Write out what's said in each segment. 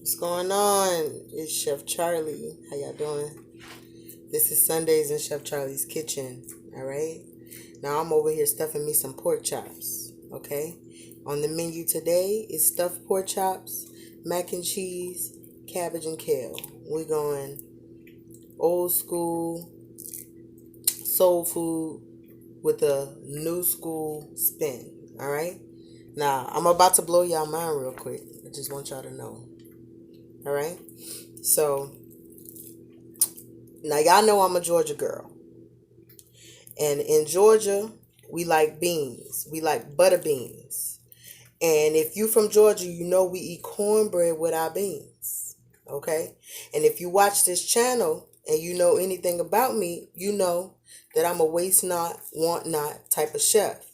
What's going on? It's Chef Charlie. How y'all doing? This is Sundays in Chef Charlie's kitchen. All right. Now I'm over here stuffing me some pork chops. Okay. On the menu today is stuffed pork chops, mac and cheese, cabbage and kale. We're going old school soul food with a new school spin. All right. Now I'm about to blow y'all mind real quick. I just want y'all to know. All right. So now y'all know I'm a Georgia girl. And in Georgia, we like beans. We like butter beans. And if you from Georgia, you know we eat cornbread with our beans. Okay? And if you watch this channel and you know anything about me, you know that I'm a waste not, want not type of chef.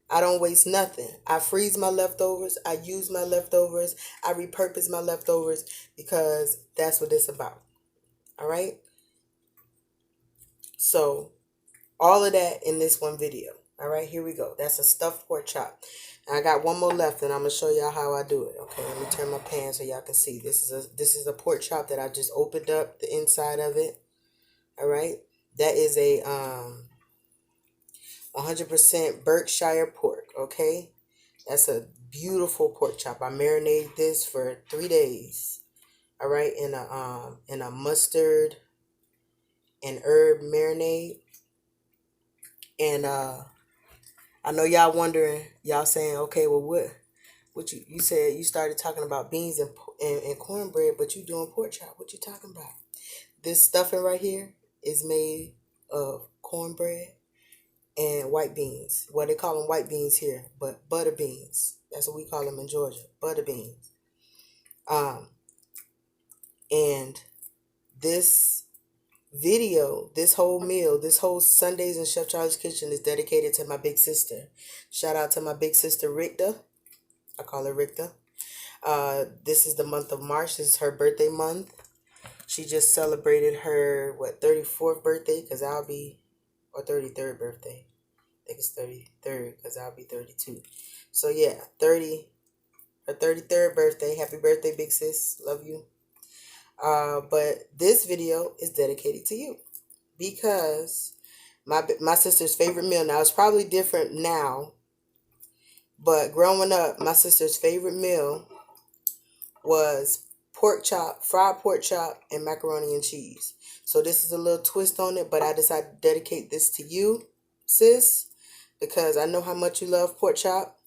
I don't waste nothing. I freeze my leftovers. I use my leftovers. I repurpose my leftovers because that's what it's about. All right? So all of that in this one video. All right, here we go. That's a stuffed pork chop. And I got one more left, and I'm gonna show y'all how I do it. Okay, let me turn my pan so y'all can see. This is a pork chop that I just opened up the inside of it. All right, that is a 100% Berkshire pork. Okay, that's a beautiful pork chop. I marinated this for 3 days. All right, in a mustard and herb marinade. And I know y'all wondering, y'all saying, okay, well, what you said you started talking about beans and cornbread, but you doing pork chop. What you talking about? This stuffing right here is made of cornbread and white beans. Well, they call them white beans here, but butter beans. That's what we call them in Georgia, butter beans. And this video, this whole meal, this whole Sundays in Chef Charlie's kitchen is dedicated to my big sister. Shout out to my big sister Ricta. I call her Ricta. This is the month of March. This is her birthday month. She just celebrated her 34th birthday, because I'll be, or 33rd birthday. I think it's 33rd because I'll be 32. So yeah, her 33rd birthday. Happy birthday, big sis. Love you. But this video is dedicated to you because my sister's favorite meal, now it's probably different now, but growing up, my sister's favorite meal was pork chop, fried pork chop, and macaroni and cheese. So this is a little twist on it, but I decided to dedicate this to you, sis, because I know how much you love pork chop,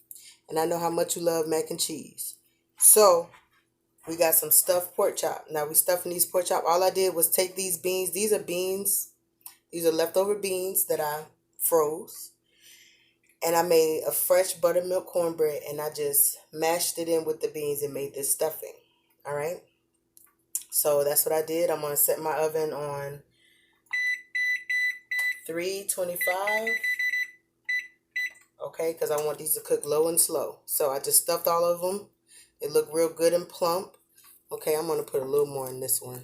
and I know how much you love mac and cheese. So we got some stuffed pork chop. Now we stuffing these pork chop. All I did was take these beans. These are beans. These are leftover beans that I froze. And I made a fresh buttermilk cornbread, and I just mashed it in with the beans and made this stuffing. All right. So that's what I did. I'm going to set my oven on 325. Okay, because I want these to cook low and slow. So I just stuffed all of them. They look real good and plump. Okay, I'm going to put a little more in this one.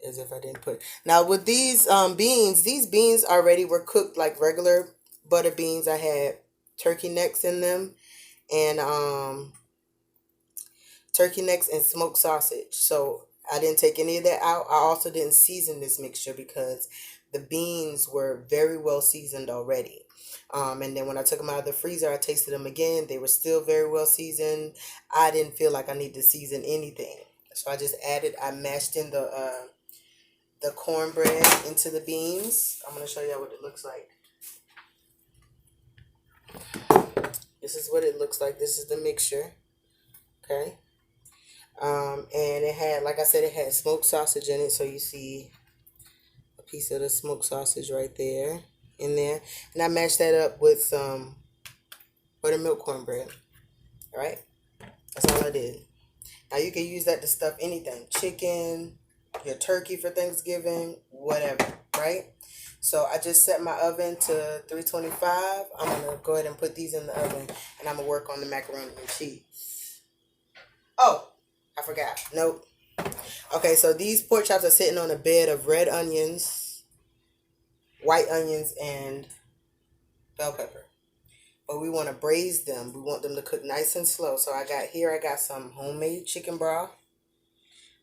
As if I didn't put. Now with these beans already were cooked like regular butter beans. I had turkey necks in them, and turkey necks and smoked sausage. So I didn't take any of that out. I also didn't season this mixture because the beans were very well seasoned already. And then when I took them out of the freezer, I tasted them again. They were still very well seasoned. I didn't feel like I needed to season anything. So I mashed in the cornbread into the beans. I'm going to show you what it looks like. This is what it looks like. This is the mixture. Okay. And it had, like I said, it had smoked sausage in it. So you see a piece of the smoked sausage right there in there. And I mashed that up with some buttermilk cornbread. All right. That's all I did. Now you can use that to stuff anything. Chicken, your turkey for Thanksgiving, whatever, right? So I just set my oven to 325. I'm going to go ahead and put these in the oven, and I'm going to work on the macaroni and cheese. Oh, I forgot. Nope. Okay, so these pork chops are sitting on a bed of red onions, white onions, and bell pepper. But we want to braise them. We want them to cook nice and slow. So I got some homemade chicken broth.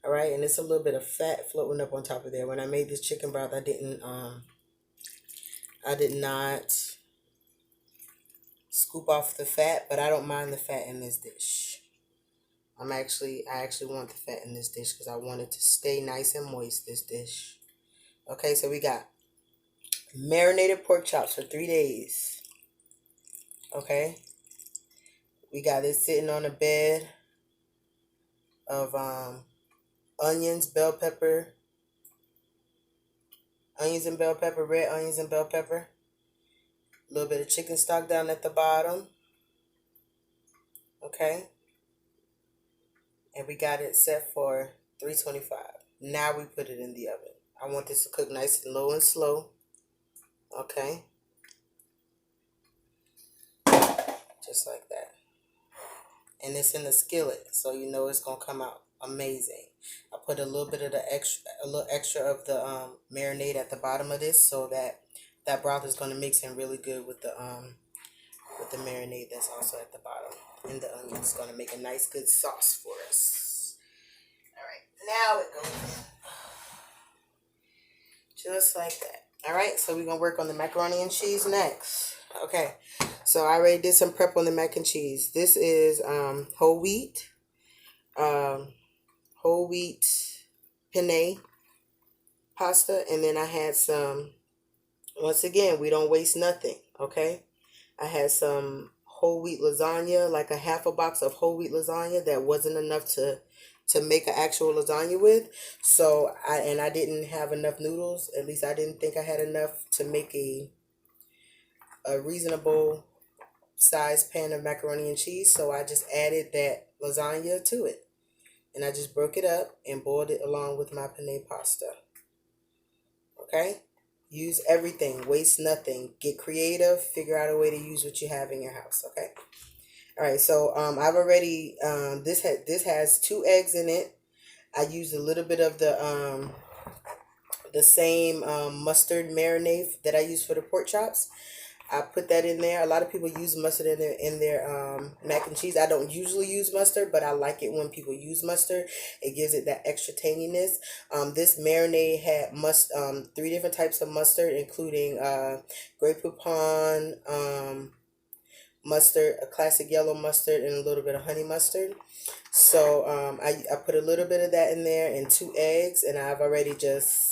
All right, and it's a little bit of fat floating up on top of there. When I made this chicken broth, I did not scoop off the fat, but I don't mind the fat in this dish. I actually want the fat in this dish because I want it to stay nice and moist, this dish. Okay, so we got marinated pork chops for 3 days. Okay, we got it sitting on a bed of onions, bell pepper, red onions and bell pepper. A little bit of chicken stock down at the bottom. Okay, and we got it set for 325. Now we put it in the oven. I want this to cook nice and low and slow. Okay, just like that. And it's in the skillet, so you know it's gonna come out amazing. I put a little bit of a little extra of the marinade at the bottom of this, so that broth is gonna mix in really good with the marinade that's also at the bottom. And the onion is gonna make a nice good sauce for us. All right, now it goes in. Just like that. All right, so we're gonna work on the macaroni and cheese next. Okay, so I already did some prep on the mac and cheese. This is whole wheat penne pasta, and then I had some. Once again, we don't waste nothing. Okay, I had some whole wheat lasagna, like a half a box of whole wheat lasagna that wasn't enough to make an actual lasagna with. So I didn't have enough noodles. At least I didn't think I had enough to make a reasonable size pan of macaroni and cheese. So I just added that lasagna to it, and I just broke it up and boiled it along with my penne pasta. Okay, use everything, waste nothing, get creative, figure out a way to use what you have in your house. Okay. All right, so I've already this has 2 eggs in it. I used a little bit of the same mustard marinade that I use for the pork chops. I put that in there. A lot of people use mustard in their mac and cheese. I don't usually use mustard, but I like it when people use mustard. It gives it that extra tanginess. This marinade had 3 different types of mustard, including Grey Poupon, mustard, a classic yellow mustard, and a little bit of honey mustard. So I put a little bit of that in there and 2 eggs, and I've already just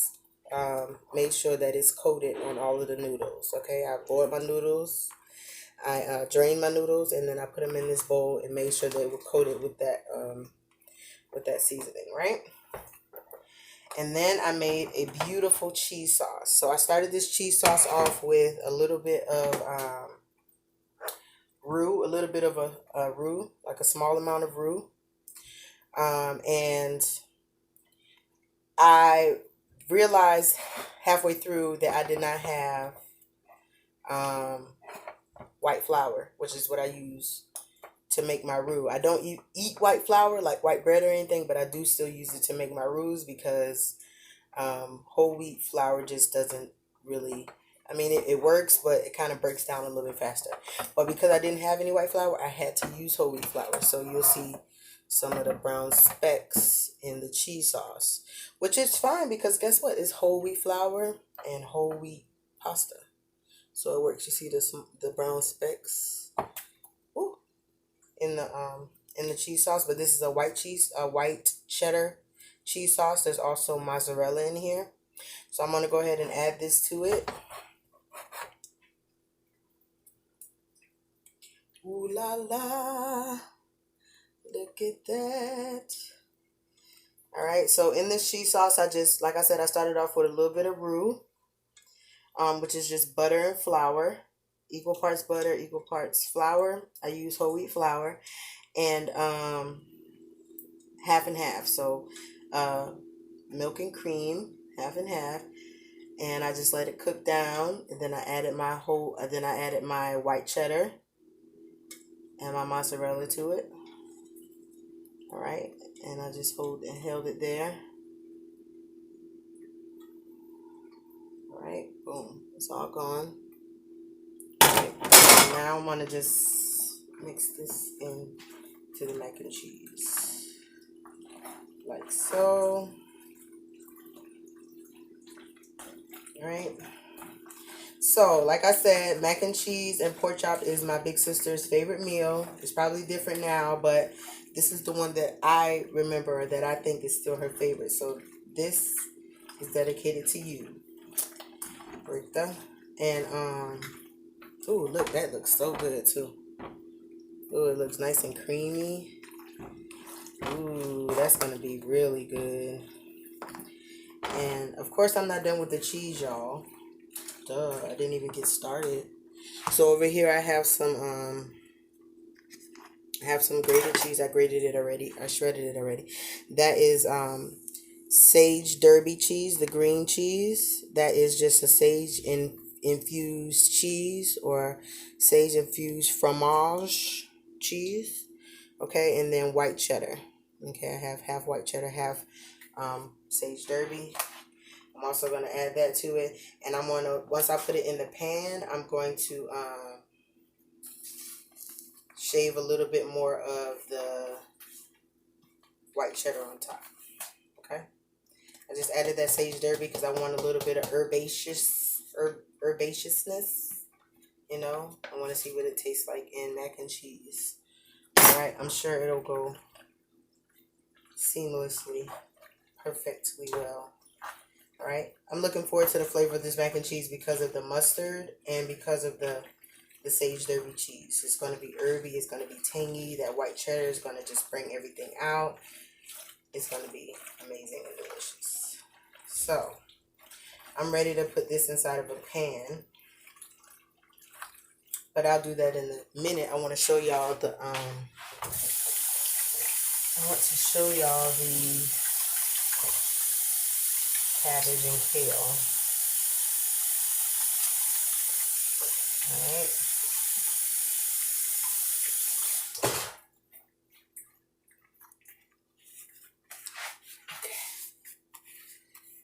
made sure that it's coated on all of the noodles. Okay, I boiled my noodles, I drained my noodles, and then I put them in this bowl and made sure they were coated with that seasoning, right? And then I made a beautiful cheese sauce. So I started this cheese sauce off with a little bit of roux, a little bit of a roux, like a small amount of roux. And I realized halfway through that I did not have white flour, which is what I use to make my roux. I don't eat white flour like white bread or anything, but I do still use it to make my roux because whole wheat flour just doesn't really, I mean, it works, but it kind of breaks down a little bit faster. But because I didn't have any white flour, I had to use whole wheat flour. So you'll see some of the brown specks in the cheese sauce, which is fine because guess what? It's whole wheat flour and whole wheat pasta. So it works. You see the brown specks in the cheese sauce, but this is a white cheddar cheese sauce. There's also mozzarella in here. So I'm going to go ahead and add this to it. Ooh la la. Look at that. All right, so in this cheese sauce, like I said, I started off with a little bit of roux, which is just butter and flour, equal parts butter, equal parts flour. I use whole wheat flour, and half and half. So milk and cream, half and half, and I just let it cook down, and then I added my white cheddar and my mozzarella to it. All right, and I just held it there. All right, boom, it's all gone. All right, now I'm gonna just mix this in to the mac and cheese. like so. All right. So, like I said, mac and cheese and pork chop is my big sister's favorite meal. It's probably different now, but this is the one that I remember that I think is still her favorite. So, this is dedicated to you, Rita. And, ooh, look, that looks so good, too. Ooh, it looks nice and creamy. Ooh, that's going to be really good. And, of course, I'm not done with the cheese, y'all. Duh, I didn't even get started. So over here I have some grated cheese. I grated it already. I shredded it already. That is sage derby cheese, the green cheese. That is just a sage infused cheese or sage infused fromage cheese. Okay, and then white cheddar. Okay, I have half white cheddar, half sage derby. I'm also going to add that to it. And I'm going to, once I put it in the pan, I'm going to shave a little bit more of the white cheddar on top. Okay. I just added that sage derby because I want a little bit of herbaceousness. You know, I want to see what it tastes like in mac and cheese. All right. I'm sure it'll go seamlessly, perfectly well. All right, I'm looking forward to the flavor of this mac and cheese because of the mustard and because of the sage derby cheese. It's going to be herby. It's going to be tangy. That white cheddar is going to just bring everything out. It's going to be amazing and delicious. So, I'm ready to put this inside of a pan. But I'll do that in a minute. I want to show y'all the, cabbage and kale. Alright. Okay.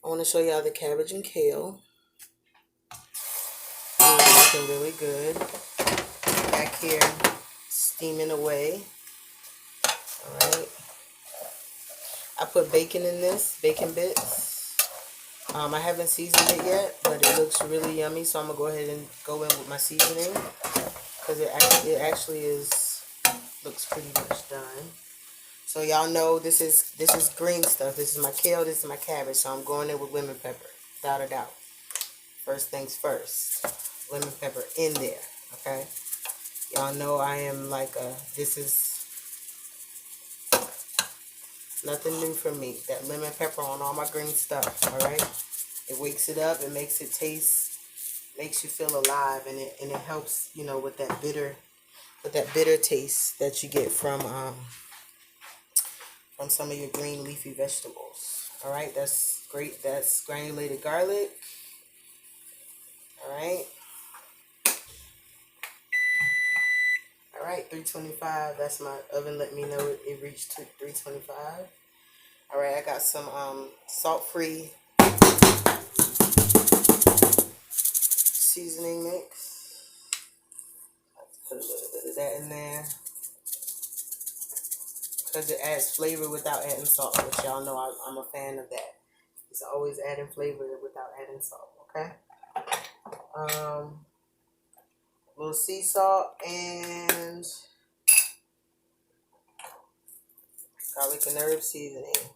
I want to show y'all the cabbage and kale. It's looking really good. Back here, steaming away. Alright. I put bacon in this, bacon bits. I haven't seasoned it yet, but it looks really yummy, so I'm going to go ahead and go in with my seasoning because it actually looks pretty much done. So y'all know this is green stuff. This is my kale, this is my cabbage, so I'm going in with lemon pepper, without a doubt. First things first, lemon pepper in there, okay? Y'all know I am like this is nothing new for me. That lemon pepper on all my green stuff, all right? It wakes it up. It makes it taste, makes you feel alive, and it helps, you know, with that bitter taste that you get from some of your green leafy vegetables. All right, that's great. That's granulated garlic. All right. All right, 325. That's my oven. Let me know it reached 325. All right, I got some salt-free seasoning mix. Let's put a little bit of that in there because it adds flavor without adding salt, which y'all know I'm a fan of that. It's always adding flavor without adding salt, okay? A little sea salt and garlic and herb seasoning.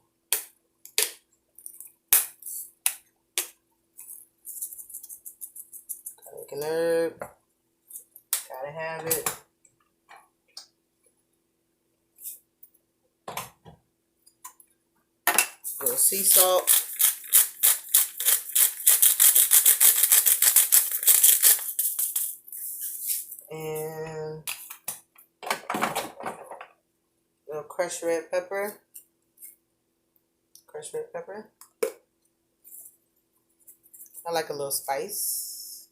Garlic and herb. Gotta have it. A little sea salt. And a little crushed red pepper. Crushed red pepper. I like a little spice.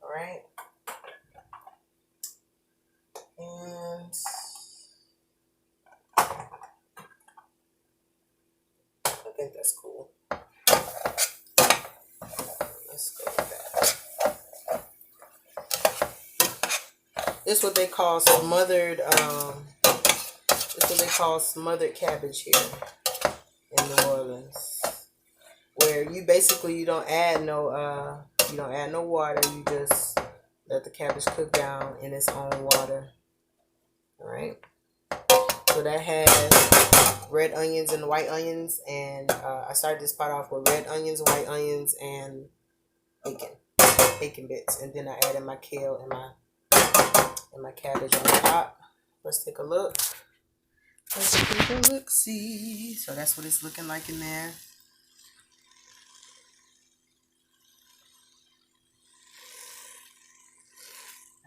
Alright. And I think that's cool. Let's go with that. This is what they call smothered cabbage here. in New Orleans, where you basically you don't add no water. You just let the cabbage cook down in its own water. All right. So that has red onions and white onions, and I started this pot off with red onions, white onions, and bacon bits, and then I added my kale and my cabbage on top. Let's take a look. Let's take a look. See. So that's what it's looking like in there.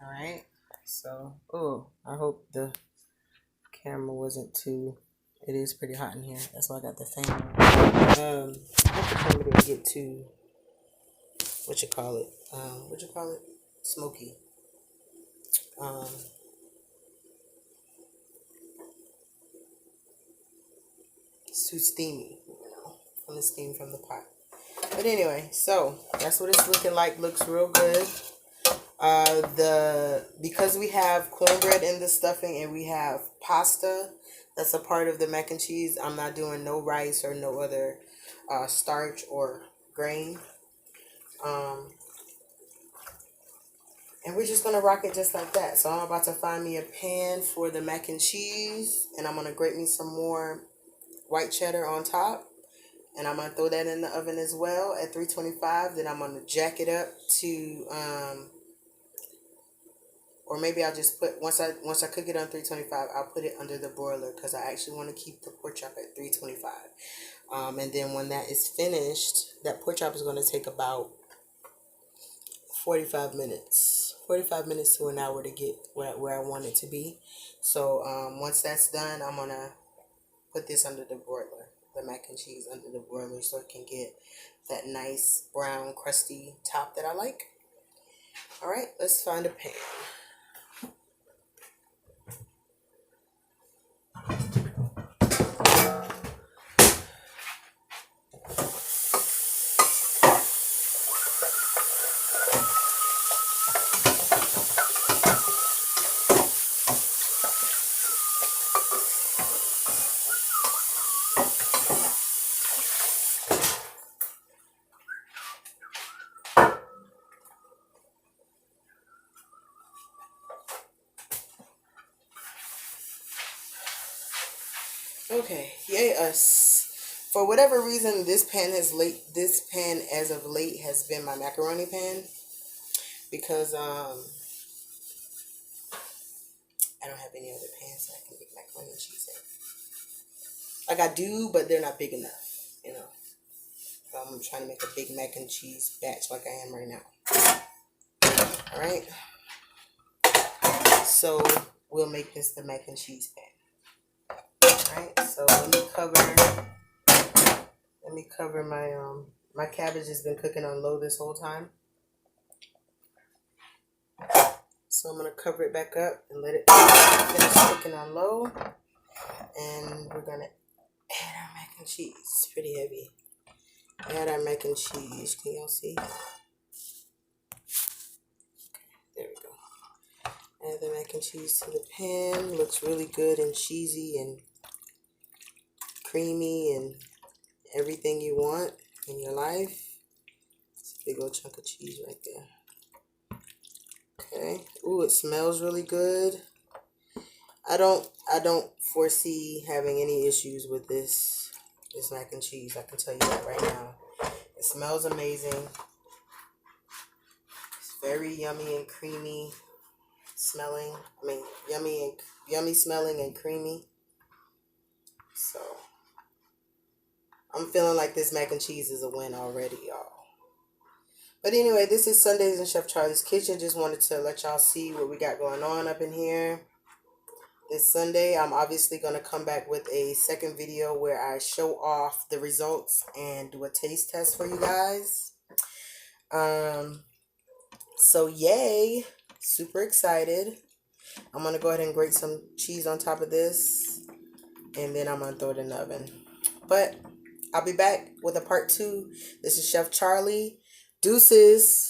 All right. So, I hope the camera wasn't too. It is pretty hot in here. That's why I got the fan on. I hope the camera didn't get too. What you call it? Smoky. It's too steamy, from the steam from the pot. But anyway, so that's what it's looking like. Looks real good. Because we have cornbread in the stuffing and we have pasta that's a part of the mac and cheese, I'm not doing no rice or no other starch or grain. And we're just gonna rock it just like that. So I'm about to find me a pan for the mac and cheese, and I'm gonna grate me some more white cheddar on top, and I'm gonna throw that in the oven as well at 325. Then I'm gonna jack it up to or maybe I'll just put once I cook it on 325, I'll put it under the broiler because I actually want to keep the pork chop at 325. And then when that is finished, that pork chop is going to take about 45 minutes to an hour to get where I want it to be. So once that's done, I'm going to put this under the broiler, the mac and cheese under the broiler, so it can get that nice brown crusty top that I like. All right, let's find a pan. Okay, yay us. For whatever reason, this pan as of late has been my macaroni pan because I don't have any other pans that I can make macaroni and cheese in. Like I do, but they're not big enough, So I'm trying to make a big mac and cheese batch like I am right now. All right. So we'll make this the mac and cheese pan. Alright, so let me cover my my cabbage has been cooking on low this whole time. So I'm gonna cover it back up and let it finish cooking on low. And we're gonna add our mac and cheese. It's pretty heavy. Add our mac and cheese. Can y'all see? Okay, there we go. Add the mac and cheese to the pan. Looks really good and cheesy and creamy and everything you want in your life. It's a big old chunk of cheese right there. Okay. Ooh, it smells really good. I don't foresee having any issues with this mac and cheese. I can tell you that right now. It smells amazing. It's very yummy and creamy smelling. I mean, yummy smelling and creamy. So I'm feeling like this mac and cheese is a win already, y'all. But anyway, this is Sundays in Chef Charlie's Kitchen. Just wanted to let y'all see what we got going on up in here. This Sunday, I'm obviously going to come back with a second video where I show off the results and do a taste test for you guys. So yay. Super excited. I'm going to go ahead and grate some cheese on top of this. And then I'm going to throw it in the oven. But I'll be back with a part 2. This is Chef Charlie. Deuces.